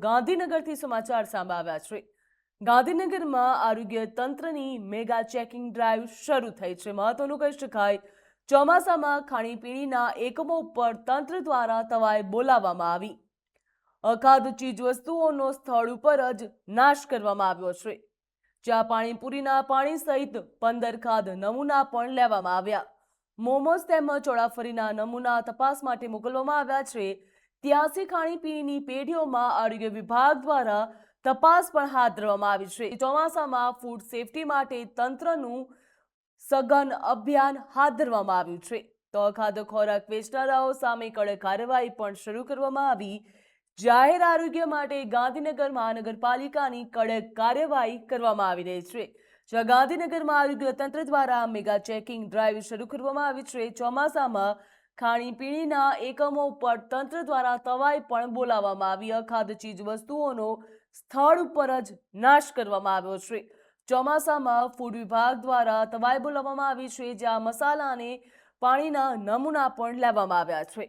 ગાંધીનગરથી સમાચાર સામે આવ્યા છે। ગાંધીનગરમાં આરોગ્ય તંત્રની મેગા ચેકિંગ ડ્રાઈવ શરૂ થઈ છે। મહત્વનું કહી શકાય, ચોમાસામાં ખાણીપીણીના એકમો ઉપર તંત્ર દ્વારા તવાઈ બોલાવવામાં આવી। અખાદ્ય ચીજવસ્તુઓનો સ્થળ ઉપર જ નાશ કરવામાં આવ્યો છે, જ્યાં પાણીપુરીના પાણી સહિત 15 ખાદ્ય નમૂના પણ લેવામાં આવ્યા। મોમોસ તેમજ ચોળાફળીના નમૂના તપાસ માટે મોકલવામાં આવ્યા છે। 83 ખાણીપીણીની પેઢીઓમાં આરોગ્ય વિભાગ દ્વારા તપાસ પણ હાથ ધરવામાં આવી છે। ચોમાસામાં ફૂડ સેફટી માટે તંત્રનું સઘન અભિયાન હાથ ધરવામાં આવ્યું છે, તો અખાદ્ય ખોરાક વેચનારાઓ સામે કડક કાર્યવાહી પણ શરૂ કરવામાં આવી। જાહેર આરોગ્ય માટે ગાંધીનગર મહાનગરપાલિકાની કડક કાર્યવાહી કરવામાં આવી રહી છે, જ્યાં ગાંધીનગરમાં આરોગ્ય તંત્ર દ્વારા મેગા ચેકિંગ ડ્રાઈવ શરૂ કરવામાં આવી છે। ચોમાસામાં ખાણીપીણીના એકમો ઉપર તંત્ર દ્વારા તવાઈ પણ બોલાવવામાં આવી। અખાદ્ય ચીજવસ્તુઓનો સ્થળ ઉપર જ નાશ કરવામાં આવ્યો છે। ચોમાસામાં ફૂડ વિભાગ દ્વારા તવાઈ બોલાવવામાં આવી છે, જ્યાં મસાલા અને પાણીના નમૂના પણ લેવામાં આવ્યા છે।